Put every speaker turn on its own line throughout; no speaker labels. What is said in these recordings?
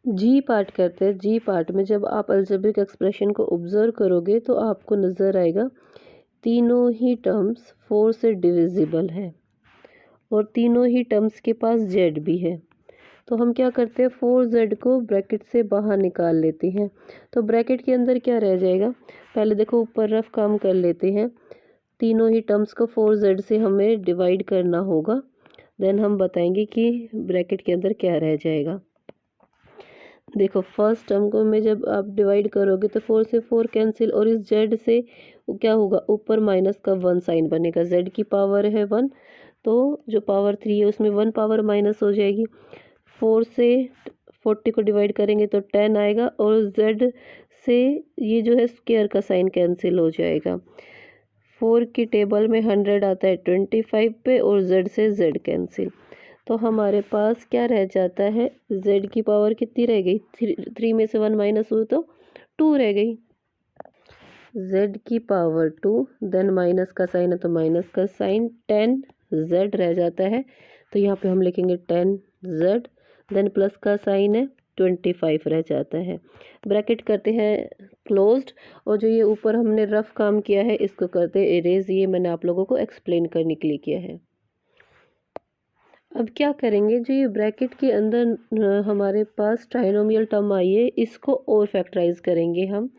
जी part करते हैं। जी part में जब आप अलजेब्रिक एक्सप्रेशन को ऑब्जर्व करोगे तो आपको नज़र आएगा तीनों ही टर्म्स 4 से डिविजिबल है और तीनों ही टर्म्स के पास जेड भी है। तो हम क्या करते हैं, 4z को ब्रैकेट से बाहर निकाल लेते हैं। तो ब्रैकेट के अंदर क्या रह जाएगा, पहले देखो ऊपर रफ काम कर लेते हैं। तीनों ही टर्म्स को 4z से हमें डिवाइड करना होगा, देन हम बताएंगे कि ब्रैकेट के अंदर क्या रह जाएगा। देखो फर्स्ट टर्म को में जब आप डिवाइड करोगे तो 4 से 4 कैंसिल और इस z से क्या होगा, ऊपर माइनस का 1 साइन बनेगा। z की पावर है 1, तो जो पावर 3 है उसमें 1 पावर माइनस हो जाएगी। 4 से 40 को डिवाइड करेंगे तो 10 आएगा और z से ये जो है स्क्वायर का साइन कैंसिल हो जाएगा। 4 की टेबल में 100 आता है 25 पे और z से z कैंसिल, तो हमारे पास क्या रह जाता है, z की पावर कितनी रह गई, 3 में से 1 माइनस हुई तो 2 रह गई। z की पावर 2, देन माइनस का साइन है तो माइनस का साइन, 10z रह जाता है तो यहाँ पे हम लिखेंगे 10z, देन प्लस का साइन है 25 रह जाता है। ब्रैकेट करते हैं क्लोज्ड और जो ये ऊपर हमने रफ काम किया है इसको करते हैं इरेज। ये मैंने आप लोगों को एक्सप्लेन करने के लिए किया है। अब क्या करेंगे, जो ये ब्रैकेट के अंदर हमारे पास ट्राइनोमियल टर्म आई है इसको और फैक्टराइज करेंगे हम।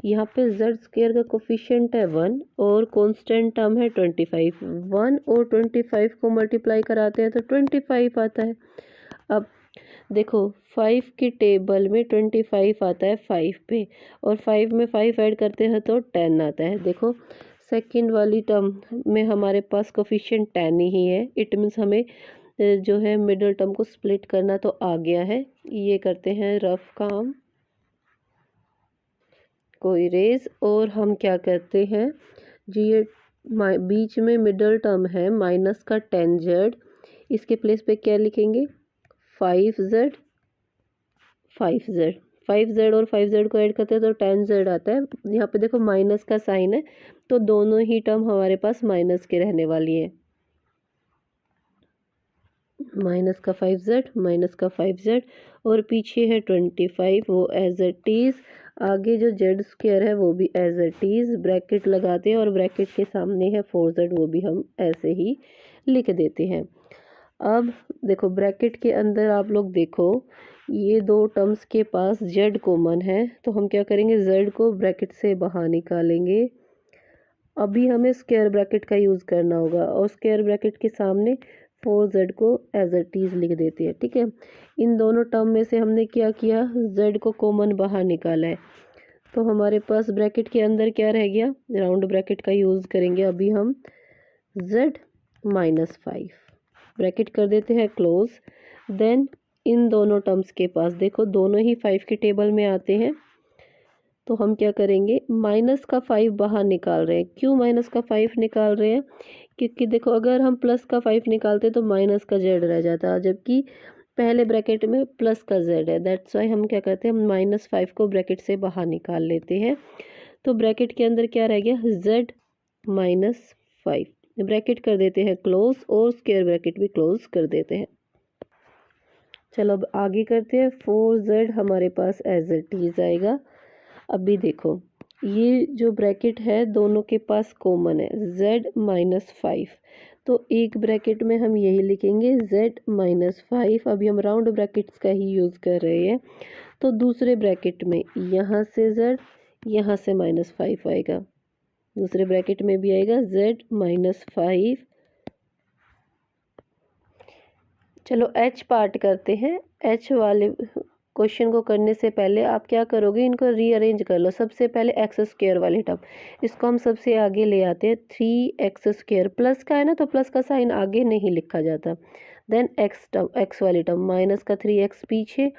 यहाँ पे z स्क्वायर का कोफिशिएंट है 1 और कांस्टेंट टर्म है 25। 1 और 25 को मल्टीप्लाई कराते हैं तो 25 आता है। अब देखो 5 की टेबल में 25 आता है 5 पे और 5 में 5 ऐड करते हैं तो 10 आता है। देखो सेकंड वाली टर्म में हमारे पास कोफिशिएंट 10 ही है, इट मीन्स हमें जो है मिडिल टर्म को स्प्लिट करना तो आ गया है। ये करते हैं रफ काम को इरेज और हम क्या करते हैं, जो ये बीच में मिडिल टर्म है माइनस का 10z, इसके प्लेस पे क्या लिखेंगे 5z। 5z और 5z को ऐड करते हैं तो 10z आता है। यहाँ पे देखो माइनस का साइन है तो दोनों ही टर्म हमारे पास माइनस के रहने वाली है। माइनस का 5z और पीछे है 25, वो एज इट इज़। आगे जो जेड स्क्वायर है वो भी एज इट इज़ ब्रैकेट लगाते हैं और ब्रैकेट के सामने है 4z, वो भी हम ऐसे ही लिख देते हैं। अब देखो ब्रैकेट के अंदर आप लोग देखो ये दो टर्म्स के पास z कॉमन है, तो हम क्या करेंगे z को ब्रैकेट से बाहर निकालेंगे। अभी हमें स्क्वायर ब्रैकेट का यूज़ करना होगा और स्क्वायर ब्रैकेट के सामने 4z को एज इट इज़ लिख देते हैं। ठीक है, इन दोनों टर्म में से हमने क्या किया, z को कॉमन बाहर निकाला है, तो हमारे पास ब्रैकेट के अंदर क्या रह गया, राउंड ब्रैकेट का यूज़ करेंगे अभी हम। z -5 ब्रैकेट कर देते हैं क्लोज। देन इन दोनों टर्म्स के पास देखो दोनों ही 5 की टेबल में आते हैं, तो हम क्या करेंगे माइनस का 5 बाहर निकाल रहे हैं। क्यों माइनस का 5 निकाल रहे हैं, क्योंकि देखो अगर हम प्लस का 5 निकालते तो माइनस का z रह जाता, जबकि पहले ब्रैकेट में प्लस का z है। दैट्स वाई हम क्या करते हैं, हम -5 को ब्रैकेट से बाहर निकाल लेते हैं। तो ब्रैकेट के अंदर क्या रह गया, z -5 ब्रैकेट कर देते हैं क्लोज और स्क्वायर ब्रैकेट भी क्लोज कर देते हैं। चलो अब आगे करते हैं। 4z हमारे पास एज इट इज आएगा। अभी देखो ये जो ब्रैकेट है दोनों के पास कॉमन है z -5, तो एक ब्रैकेट में हम यही लिखेंगे z -5। अभी हम राउंड ब्रैकेट्स का ही यूज़ कर रहे हैं, तो दूसरे ब्रैकेट में यहाँ से z, यहाँ से -5 आएगा, दूसरे ब्रैकेट में भी आएगा z -5। चलो h पार्ट करते हैं। h वाले क्वेश्चन को करने से पहले आप क्या करोगे, इनको रीअरेंज कर लो। सबसे पहले एक्स स्क्वायर वाले टर्म, इसको हम सबसे आगे ले आते हैं। 3x² प्लस का है ना, तो प्लस का साइन आगे नहीं लिखा जाता। देन एक्स वाली टर्म माइनस का 3x पीछे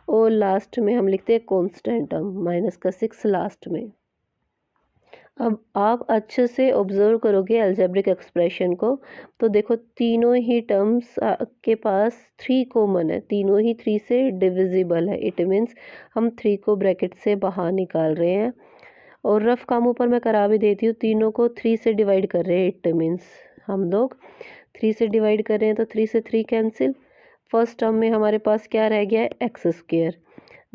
और लास्ट में हम लिखते हैं कांस्टेंट टर्म माइनस का 6 लास्ट में। अब आप अच्छे से ऑब्जर्व करोगे अलजेब्रिक एक्सप्रेशन को, तो देखो तीनों ही टर्म्स के पास 3 कॉमन है, तीनों ही 3 से डिविजिबल है। इट मीन्स हम 3 को ब्रैकेट से बाहर निकाल रहे हैं और रफ काम ऊपर मैं करा भी देती हूँ। तीनों को 3 से डिवाइड कर रहे हैं, इट मीन्स हम लोग 3 से डिवाइड कर रहे हैं तो 3 से 3 कैंसिल। फर्स्ट टर्म में हमारे पास क्या रह गया है, एक्स स्क्वायर।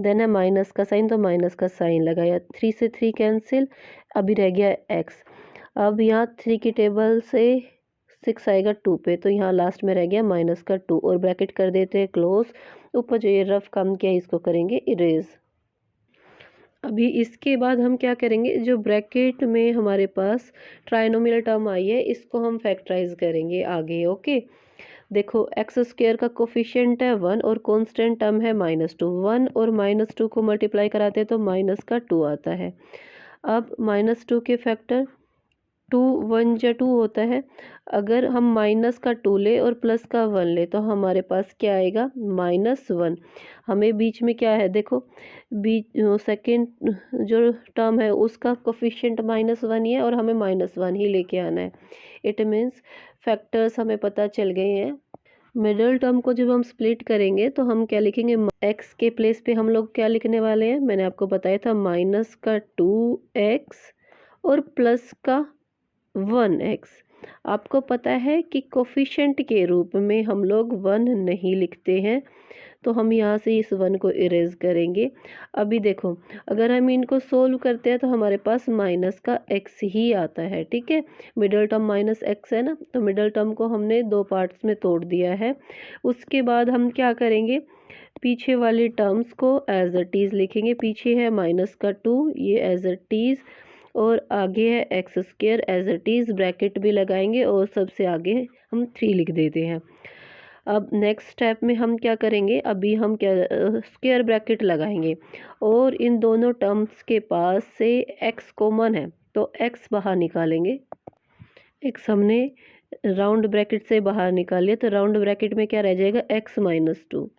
देन है माइनस का साइन, तो माइनस का साइन लगाया, 3 से 3 कैंसिल, अभी रह गया एक्स। अब यहाँ 3 की टेबल से 6 आएगा 2 पे, तो यहाँ लास्ट में रह गया माइनस का 2 और ब्रैकेट कर देते हैं क्लोज। ऊपर जो ये रफ काम किया है इसको करेंगे इरेज। अभी इसके बाद हम क्या करेंगे, जो ब्रैकेट में हमारे पास ट्राइनोमियल टर्म आई है इसको हम फैक्टराइज करेंगे आगे। ओके, देखो एक्स स्क्वायर का कोफिशिएंट है 1 और कांस्टेंट टर्म है -2। 1 और -2 को मल्टीप्लाई कराते हैं तो माइनस का 2 आता है। अब -2 के फैक्टर 2 1 जा 2 होता है। अगर हम माइनस का 2 ले और प्लस का 1 ले तो हमारे पास क्या आएगा, -1। हमें बीच में क्या है, देखो बीच सेकेंड जो टर्म है उसका कोफिशिएंट -1 ही है और हमें -1 ही लेके आना है। इट मीन्स फैक्टर्स हमें पता चल गए हैं। मिडिल टर्म को जब हम स्प्लिट करेंगे तो हम क्या लिखेंगे, एक्स के प्लेस पे हम लोग क्या लिखने वाले हैं, मैंने आपको बताया था माइनस का 2x और प्लस का 1x। आपको पता है कि कोफिशिएंट के रूप में हम लोग 1 नहीं लिखते हैं, तो हम यहाँ से इस 1 को इरेज करेंगे। अभी देखो अगर हम इनको सोल्व करते हैं तो हमारे पास माइनस का x ही आता है। ठीक है, मिडल टर्म -x है ना, तो मिडल टर्म को हमने 2 पार्ट्स में तोड़ दिया है। उसके बाद हम क्या करेंगे, पीछे वाली टर्म्स को एज अ टीज लिखेंगे। पीछे है माइनस का 2, ये एज अ टीज, और आगे है एक्स स्क्वायर एज अ टीज, ब्रैकेट भी लगाएंगे और सबसे आगे हम 3 लिख देते हैं। अब नेक्स्ट स्टेप में हम क्या करेंगे, अभी हम क्या स्क्वायर ब्रैकेट लगाएंगे और इन दोनों टर्म्स के पास से x कॉमन है तो x बाहर निकालेंगे। x हमने राउंड ब्रैकेट से बाहर निकाल लिया तो राउंड ब्रैकेट में क्या रह जाएगा, x-2।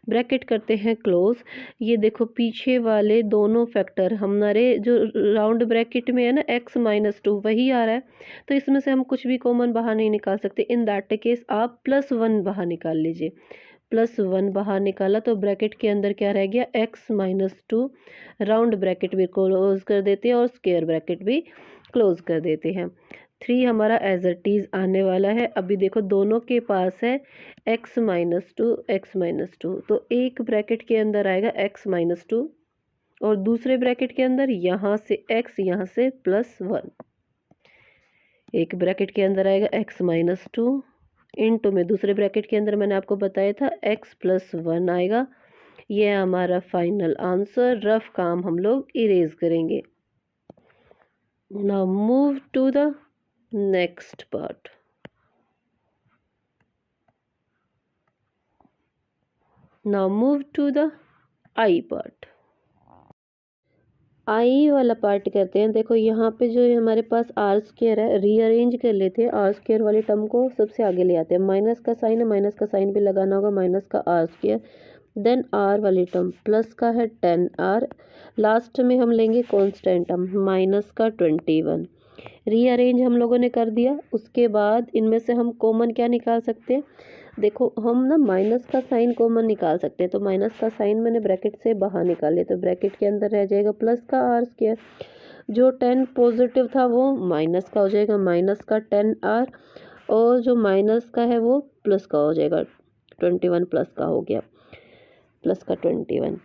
ब्रैकेट करते हैं क्लोज। ये देखो पीछे वाले दोनों फैक्टर हमारे जो राउंड ब्रैकेट में है ना x-2 वही आ रहा है, तो इसमें से हम कुछ भी कॉमन बाहर नहीं निकाल सकते। इन दैट केस आप +1 बाहर निकाल लीजिए। +1 बाहर निकाला तो ब्रैकेट के अंदर क्या रह गया, x-2। राउंड ब्रैकेट भी क्लोज कर देते हैं और स्क्वायर ब्रैकेट भी क्लोज कर देते हैं। 3 हमारा एज अ टीज आने वाला है। अभी देखो दोनों के पास है x-2 तो एक ब्रैकेट के अंदर आएगा x-2 और दूसरे ब्रैकेट के अंदर यहाँ से x, यहाँ से +1। एक ब्रैकेट के अंदर आएगा x-2 इनटू में दूसरे ब्रैकेट के अंदर मैंने आपको बताया था x+1 आएगा। ये हमारा फाइनल आंसर। रफ काम हम लोग इरेज करेंगे। Now move to the next part. Now move to the I part. I वाला पार्ट करते हैं। देखो यहाँ पे जो हमारे पास आर स्क्वायर है, रीअरेंज कर लेते हैं। आर स्क्वायर वाली टर्म को सबसे आगे ले आते हैं। माइनस का साइन है, माइनस का साइन भी लगाना होगा, माइनस का आर स्क्वायर। देन आर वाली टर्म प्लस का है 10r। लास्ट में हम लेंगे कांस्टेंट टर्म माइनस का 21। रीअरेंज हम लोगों ने कर दिया। उसके बाद इनमें से हम कॉमन क्या निकाल सकते हैं, देखो हम ना माइनस का साइन कॉमन निकाल सकते हैं, तो माइनस का साइन मैंने ब्रैकेट से बाहर निकाल लिया, तो ब्रैकेट के अंदर रह जाएगा प्लस का आर स्क्वायर। जो 10 पॉजिटिव था वो माइनस का हो जाएगा, माइनस का 10r, और जो माइनस का है वो प्लस का हो जाएगा, 21 प्लस का हो गया, प्लस का 21।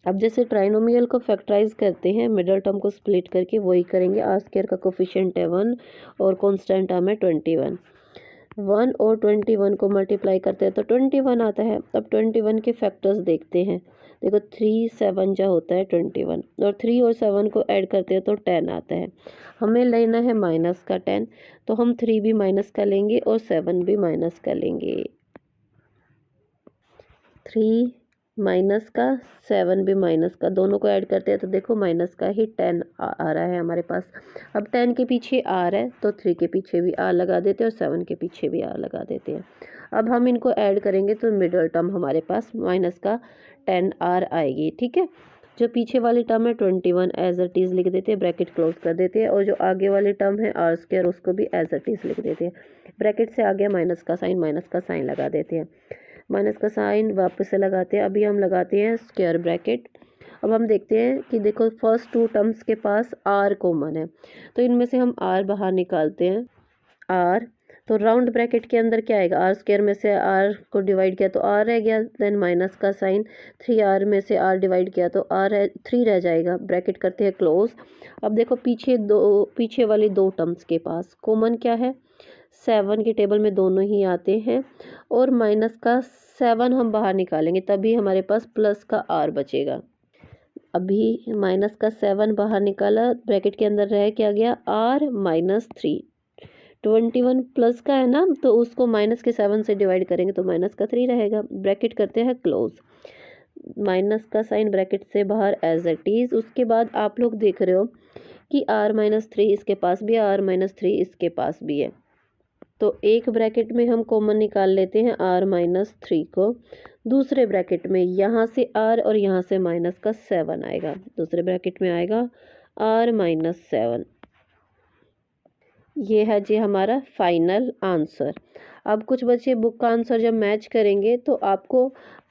अब जैसे ट्राइनोमियल को फैक्टराइज करते हैं, मिडल टर्म को स्प्लिट करके वही करेंगे। आर स्क्वायर का कोफिशिएंट है 1 और कांस्टेंट टर्म है 21। 1 और 21 को मल्टीप्लाई करते हैं तो 21 आता है। अब 21 के फैक्टर्स देखते हैं। देखो 3 7 जा होता है 21 और 3 और 7 को ऐड करते हैं तो 10 आता है। हमें लेना है माइनस का 10, तो हम 3 भी माइनस का लेंगे और 7 भी माइनस का लेंगे। 3 माइनस का 7 भी माइनस का, दोनों को ऐड करते हैं तो देखो माइनस का ही 10 आ रहा है हमारे पास। अब 10 के पीछे आर है तो 3 के पीछे भी आर लगा देते हैं और 7 के पीछे भी आर लगा देते हैं। अब हम इनको ऐड करेंगे तो मिडल टर्म हमारे पास माइनस का 10r आएगी। ठीक है, जो पीछे वाली टर्म है 21 एज अ टीज लिख देते हैं, ब्रैकेट क्लोज कर देते हैं, और जो आगे वाली टर्म है आर स्क्वायर उसको भी एज अ टीज लिख देते हैं। ब्रैकेट से आगे माइनस का साइन लगा देते हैं। माइनस का साइन वापस से लगाते हैं। अभी हम लगाते हैं स्क्वायर ब्रैकेट। अब हम देखते हैं कि देखो फर्स्ट 2 टर्म्स के पास r कॉमन है, तो इनमें से हम r बाहर निकालते हैं। r तो राउंड ब्रैकेट के अंदर क्या आएगा, आर स्क्वायर में से आर को डिवाइड किया तो आर रह गया, देन माइनस का साइन, 3r में से आर डिवाइड किया तो आर 3 रह जाएगा। ब्रैकेट करते हैं क्लोज। अब देखो पीछे वाली दो टर्म्स के पास कॉमन क्या है, 7 के टेबल में दोनों ही आते हैं और माइनस का 7 हम बाहर निकालेंगे तभी हमारे पास प्लस का r बचेगा। अभी माइनस का 7 बाहर निकाला, ब्रैकेट के अंदर रह क्या गया, r माइनस 3। 21 प्लस का है ना, तो उसको माइनस के 7 से डिवाइड करेंगे तो माइनस का 3 रहेगा। ब्रैकेट करते हैं क्लोज, माइनस का साइन ब्रैकेट से बाहर एज इट इज़। उसके बाद आप लोग देख रहे हो कि r माइनस 3 इसके पास भी है, r माइनस 3 इसके पास भी है, तो एक ब्रैकेट में हम कॉमन निकाल लेते हैं r माइनस 3 को। दूसरे ब्रैकेट में यहाँ से r और यहाँ से माइनस का 7 आएगा, दूसरे ब्रैकेट में आएगा r माइनस 7। ये है जी हमारा फाइनल आंसर। अब कुछ बच्चे बुक का आंसर जब मैच करेंगे तो आपको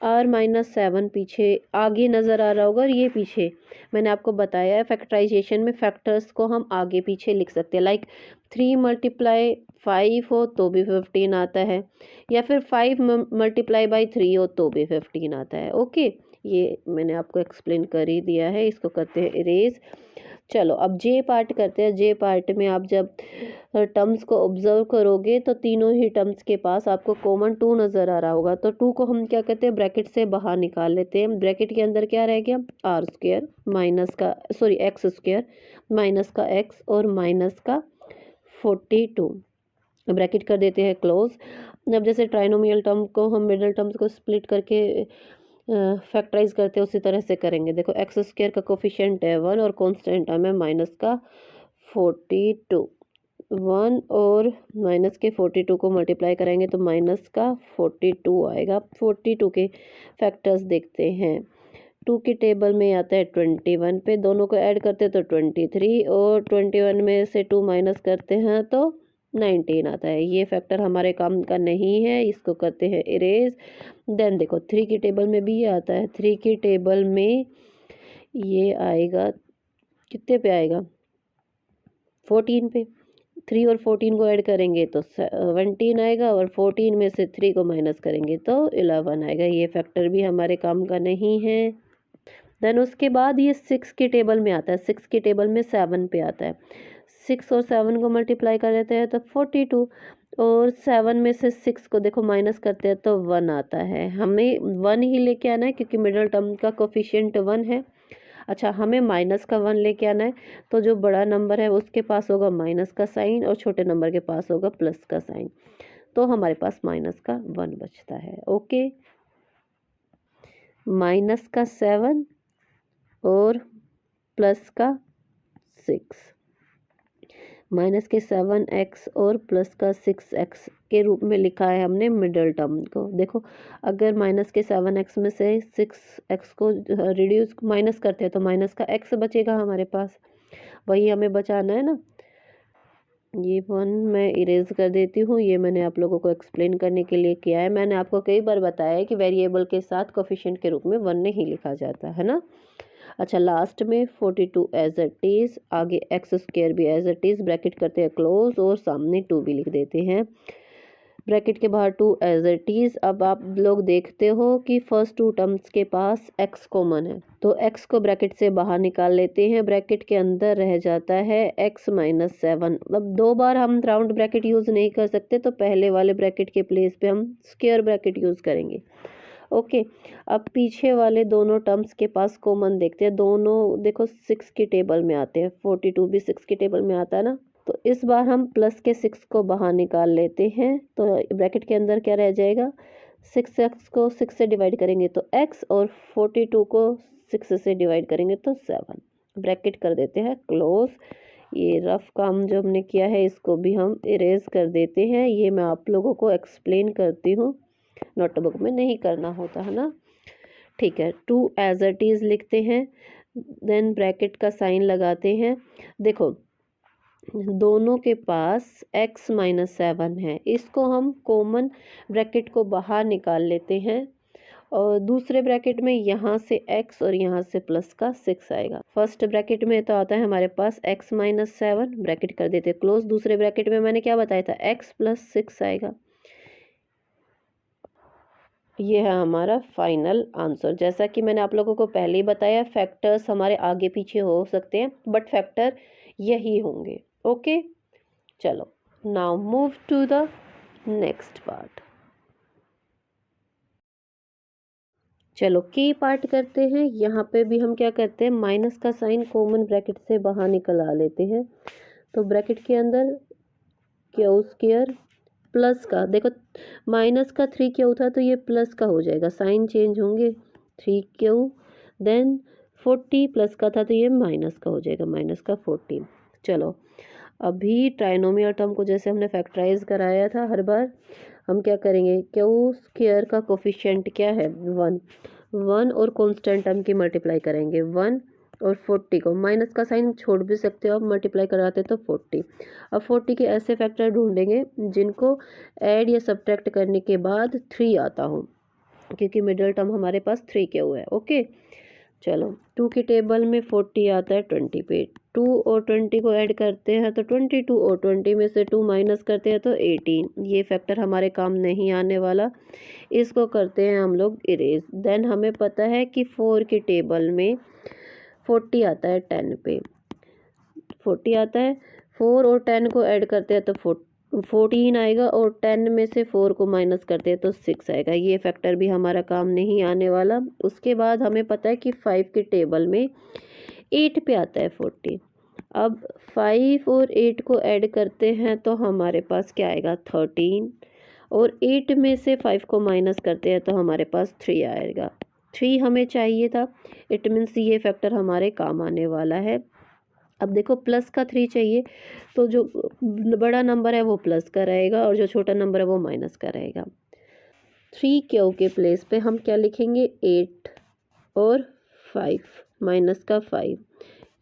r माइनस 7 पीछे आगे नज़र आ रहा होगा और ये पीछे। मैंने आपको बताया है फैक्टराइजेशन में फैक्टर्स को हम आगे पीछे लिख सकते हैं, लाइक 3 मल्टीप्लाई 5 हो तो भी 15 आता है, या फिर 5 मल्टीप्लाई बाई 3 हो तो भी 15 आता है। ओके, ये मैंने आपको एक्सप्लेन कर ही दिया है। इसको करते हैं इरेज। चलो अब जे पार्ट करते हैं। जे पार्ट में आप जब टर्म्स को ऑब्जर्व करोगे तो तीनों ही टर्म्स के पास आपको कॉमन 2 नज़र आ रहा होगा, तो 2 को हम क्या कहते हैं, ब्रैकेट से बाहर निकाल लेते हैं। ब्रैकेट के अंदर क्या रह गया, आर स्क्वायर माइनस का एक्स स्क्वायर माइनस का एक्स और माइनस का 42। ब्रैकेट कर देते हैं क्लोज। अब जैसे ट्राइनोमियल टर्म को हम मिडल टर्म्स को स्प्लिट करके फैक्टराइज करते हैं उसी तरह से करेंगे। देखो एक्स स्क्वायर का कोफिशिएंट है 1 और कांस्टेंट टर्म है माइनस का 42। 1 और माइनस के 42 को मल्टीप्लाई करेंगे तो माइनस का 42 आएगा। 42 के फैक्टर्स देखते हैं। 2 के टेबल में आता है 21 पे, दोनों को ऐड करते हैं तो 23 और 21 में से 2 माइनस करते हैं तो 19 आता है। ये फैक्टर हमारे काम का नहीं है, इसको करते हैं इरेज। देन देखो 3 की टेबल में भी ये आता है। 3 की टेबल में ये आएगा, कितने पे आएगा, 14 पे। 3 और 14 को ऐड करेंगे तो 17 आएगा और 14 में से 3 को माइनस करेंगे तो 11 आएगा। ये फैक्टर भी हमारे काम का नहीं है। देन उसके बाद ये 6 के टेबल में आता है। 6 के टेबल में 7 पे आता है। 6 और 7 को मल्टीप्लाई कर देते हैं तो 42 और 7 में से 6 को देखो माइनस करते हैं तो 1 आता है। हमें 1 ही लेके आना है क्योंकि मिडल टर्म का कोफिशिएंट 1 है। अच्छा, हमें माइनस का 1 लेके आना है, तो जो बड़ा नंबर है उसके पास होगा माइनस का साइन और छोटे नंबर के पास होगा प्लस का साइन, तो हमारे पास माइनस का 1 बचता है। ओके, माइनस का 7 और प्लस का 6, माइनस के 7x और प्लस का 6x के रूप में लिखा है हमने मिडल टर्म को। देखो अगर माइनस के 7x में से 6x को रिड्यूस माइनस करते हैं तो माइनस का x बचेगा हमारे पास, वही हमें बचाना है ना। ये 1 मैं इरेज कर देती हूँ, ये मैंने आप लोगों को एक्सप्लेन करने के लिए किया है। मैंने आपको कई बार बताया है कि वेरिएबल के साथ कोफिशिएंट के रूप में 1 नहीं लिखा जाता है ना। अच्छा, लास्ट में 42 एज इट इज़, आगे एक्स स्क्वायर भी एज इट इज़, ब्रैकेट करते हैं क्लोज और सामने 2 भी लिख देते हैं। ब्रैकेट के बाहर 2 एज इट इज़। अब आप लोग देखते हो कि फर्स्ट 2 टर्म्स के पास x कॉमन है, तो x को ब्रैकेट से बाहर निकाल लेते हैं। ब्रैकेट के अंदर रह जाता है x माइनस 7। अब 2 बार हम राउंड ब्रैकेट यूज़ नहीं कर सकते, तो पहले वाले ब्रैकेट के प्लेस पे हम स्क्वायर ब्रैकेट यूज़ करेंगे। ओके, अब पीछे वाले दोनों टर्म्स के पास कॉमन देखते हैं। दोनों देखो 6 के टेबल में आते हैं, 42 भी 6 के टेबल में आता है ना, तो इस बार हम प्लस के 6 को बाहर निकाल लेते हैं। तो ब्रैकेट के अंदर क्या रह जाएगा, 6x को 6 से डिवाइड करेंगे तो x और 42 को 6 से डिवाइड करेंगे तो 7। ब्रैकेट कर देते हैं क्लोज। ये रफ काम जो हमने किया है इसको भी हम इरेज कर देते हैं। ये मैं आप लोगों को एक्सप्लेन करती हूँ, नोटबुक में नहीं करना होता है ना। ठीक है, 2 एज इट इज़ लिखते हैं, देन ब्रैकेट का साइन लगाते हैं। देखो दोनों के पास x माइनस 7 है, इसको हम कॉमन ब्रैकेट को बाहर निकाल लेते हैं और दूसरे ब्रैकेट में यहाँ से x और यहाँ से प्लस का 6 आएगा। फर्स्ट ब्रैकेट में तो आता है हमारे पास x माइनस 7, ब्रैकेट कर देते क्लोज। दूसरे ब्रैकेट में मैंने क्या बताया था, x प्लस 6 आएगा। ये है हमारा फाइनल आंसर। जैसा कि मैंने आप लोगों को पहले ही बताया, फैक्टर्स हमारे आगे पीछे हो सकते हैं बट फैक्टर यही होंगे। ओके, चलो now move to the next part. चलो के पार्ट करते हैं। यहाँ पे भी हम क्या करते हैं, माइनस का साइन कॉमन ब्रैकेट से बाहर निकला लेते हैं। तो ब्रैकेट के अंदर क्यू स्क्वायर प्लस का, देखो माइनस का 3 क्यू था तो ये प्लस का हो जाएगा, साइन चेंज होंगे, 3 क्यू, देन 40 प्लस का था तो ये माइनस का हो जाएगा, माइनस का 40। चलो अभी ट्राइनोमियल टर्म को जैसे हमने फैक्टराइज कराया था हर बार, हम क्या करेंगे, क्यू स्क्वायर का कोफिशिएंट क्या है 1 और कांस्टेंट टर्म की मल्टीप्लाई करेंगे 1 और 40 को माइनस का साइन छोड़ भी सकते हो, अब मल्टीप्लाई कराते तो 40। अब 40 के ऐसे फैक्टर ढूंढेंगे जिनको ऐड या सब्ट्रैक्ट करने के बाद 3 आता हो, क्योंकि मिडिल टर्म हमारे पास 3 के हुआ है। ओके, चलो 2 की टेबल में 40 आता है 20 पे, 2 और 20 को ऐड करते हैं तो 22 और 20 में से 2 माइनस करते हैं तो 18। ये फैक्टर हमारे काम नहीं आने वाला, इसको करते हैं हम लोग इरेज। देन हमें पता है कि 4 की टेबल में 40 आता है 10 पे, 40 आता है, 4 और 10 को ऐड करते हैं तो 14 आएगा और 10 में से 4 को माइनस करते हैं तो 6 आएगा। ये फैक्टर भी हमारा काम नहीं आने वाला। उसके बाद हमें पता है कि 5 के टेबल में 8 पे आता है 40। अब 5 और 8 को ऐड करते हैं तो हमारे पास क्या आएगा 13, और 8 में से 5 को माइनस करते हैं तो हमारे पास 3 आएगा। 3 हमें चाहिए था, इट मीन्स ये फैक्टर हमारे काम आने वाला है। अब देखो प्लस का 3 चाहिए तो जो बड़ा नंबर है वो प्लस का रहेगा और जो छोटा नंबर है वो माइनस का रहेगा। 3 क्यू के प्लेस पे हम क्या लिखेंगे 8 और 5, माइनस का 5,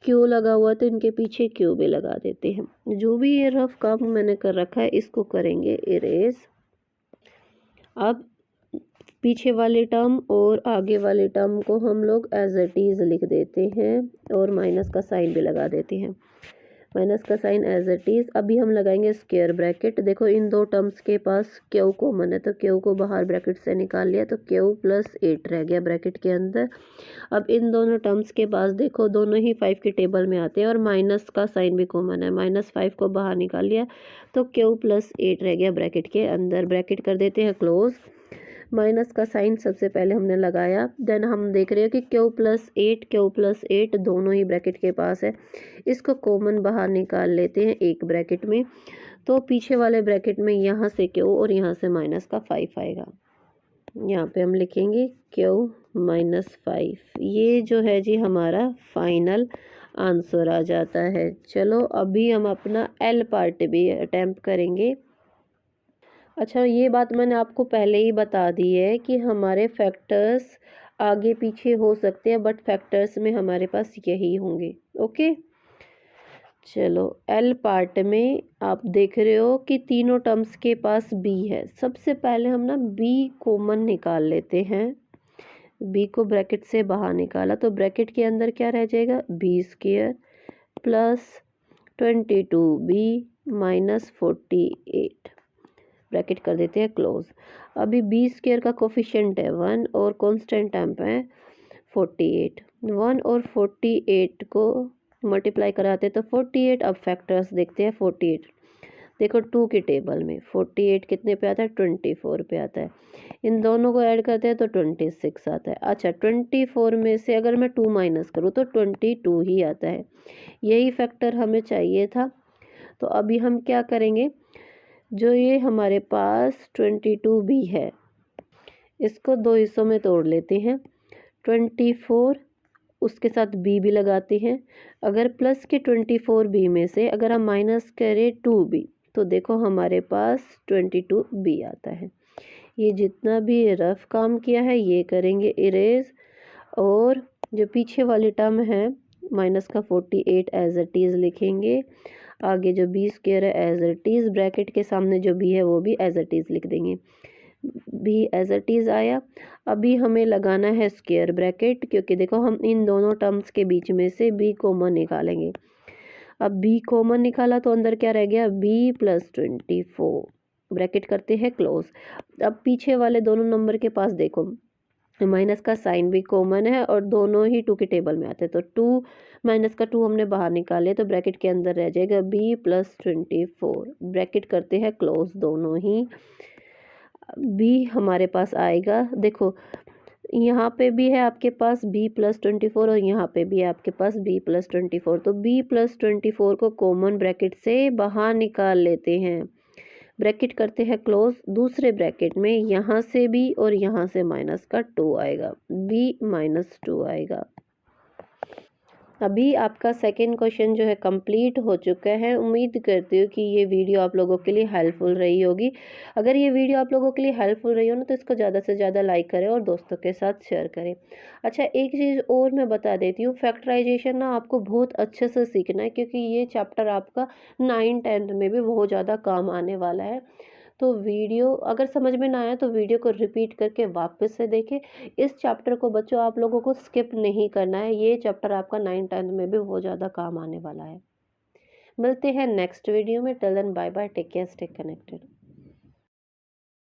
क्यू लगा हुआ तो इनके पीछे क्यू भी लगा देते हैं। जो भी ये रफ काम मैंने कर रखा है इसको करेंगे इरेज। अब पीछे वाले टर्म और आगे वाले टर्म को हम लोग एज इट इज़ लिख देते हैं और माइनस का साइन भी लगा देते हैं, माइनस का साइन एज इट इज़। अभी हम लगाएंगे स्क्वायर ब्रैकेट। देखो इन दो टर्म्स के पास क्यू कॉमन है तो क्यू को बाहर ब्रैकेट से निकाल लिया तो क्यू प्लस 8 रह गया ब्रैकेट के अंदर। अब इन दोनों टर्म्स के पास देखो दोनों ही 5 के टेबल में आते हैं और माइनस का साइन भी कॉमन है, -5 को बाहर निकाल लिया तो क्यू प्लस 8 रह गया ब्रैकेट के अंदर। ब्रैकेट कर देते हैं क्लोज। माइनस का साइन सबसे पहले हमने लगाया, देन हम देख रहे हो कि क्यू प्लस 8 दोनों ही ब्रैकेट के पास है, इसको कॉमन बाहर निकाल लेते हैं एक ब्रैकेट में। तो पीछे वाले ब्रैकेट में यहाँ से क्यू और यहाँ से माइनस का 5 आएगा। यहाँ पे हम लिखेंगे क्यू -5। ये जो है जी हमारा फाइनल आंसर आ जाता है। चलो अभी हम अपना एल पार्ट भी अटैम्प्ट करेंगे। अच्छा, ये बात मैंने आपको पहले ही बता दी है कि हमारे फैक्टर्स आगे पीछे हो सकते हैं बट फैक्टर्स में हमारे पास यही होंगे। ओके, चलो एल पार्ट में आप देख रहे हो कि तीनों टर्म्स के पास बी है। सबसे पहले हम ना बी कॉमन निकाल लेते हैं। बी को ब्रैकेट से बाहर निकाला तो ब्रैकेट के अंदर क्या रह जाएगा B square plus 22b minus 48, bracket कर देते हैं क्लोज। अभी बी स्क्वायर का कोफिशिएंट है 1 और कांस्टेंट टर्म है 48, 1 और 48 को मल्टीप्लाई कराते तो 48। अब फैक्टर्स देखते हैं 48, देखो 2 की टेबल में 48 कितने पे आता है 24 पे आता है, इन दोनों को ऐड करते हैं तो 26 आता है। अच्छा 24 में से अगर मैं 2 माइनस करूँ तो 22 ही आता है, यही फैक्टर हमें चाहिए था। तो अभी हम क्या करेंगे, जो ये हमारे पास 22 भी है इसको दो हिस्सों में तोड़ लेते हैं, 24 उसके साथ बी भी लगाते हैं। अगर प्लस के 24 बी में से अगर हम माइनस करें 2 बी तो देखो हमारे पास 22 बी आता है। ये जितना भी रफ काम किया है ये करेंगे इरेज, और जो पीछे वाली टर्म है माइनस का 48 एज इट इज़ लिखेंगे। आगे जो बी स्क्वायर है एज इट इज़, ब्रैकेट के सामने जो बी है वो भी एज इट इज़ लिख देंगे। बी एज इट इज़ आया। अभी हमें लगाना है स्क्वायर ब्रैकेट, क्योंकि देखो हम इन दोनों टर्म्स के बीच में से बी कॉमन निकालेंगे। अब बी कॉमन निकाला तो अंदर क्या रह गया, बी प्लस 24, ब्रैकेट करते हैं क्लोज। अब पीछे वाले दोनों नंबर के पास देखो माइनस का साइन भी कॉमन है और दोनों ही टू के टेबल में आते हैं, तो टू माइनस का टू हमने बाहर निकाले तो ब्रैकेट के अंदर रह जाएगा बी प्लस 24, ब्रैकेट करते हैं क्लोज दोनों ही। बी हमारे पास आएगा, देखो यहाँ पे भी है आपके पास बी प्लस 24 और यहाँ पे भी है आपके पास बी प्लस 24, तो बी प्लस 24 को कॉमन ब्रैकेट से बाहर निकाल लेते हैं, ब्रैकेट करते हैं क्लोज। दूसरे ब्रैकेट में यहाँ से बी और यहाँ से माइनस का 2 आएगा, बी माइनस 2 आएगा। अभी आपका सेकंड क्वेश्चन जो है कंप्लीट हो चुका है। उम्मीद करती हूँ कि ये वीडियो आप लोगों के लिए हेल्पफुल रही होगी। अगर ये वीडियो आप लोगों के लिए हेल्पफुल रही हो ना, तो इसको ज़्यादा से ज़्यादा लाइक करें और दोस्तों के साथ शेयर करें। अच्छा, एक चीज़ और मैं बता देती हूँ, फैक्टराइजेशन ना आपको बहुत अच्छे से सीखना है, क्योंकि ये चैप्टर आपका 9th 10th में भी बहुत ज़्यादा काम आने वाला है। तो वीडियो अगर समझ में ना आया तो वीडियो को रिपीट करके वापस से देखें। इस चैप्टर को बच्चों आप लोगों को स्किप नहीं करना है, ये चैप्टर आपका 9th 10th में भी बहुत ज़्यादा काम आने वाला है। मिलते हैं नेक्स्ट वीडियो में, till then bye bye, take care, stay connected.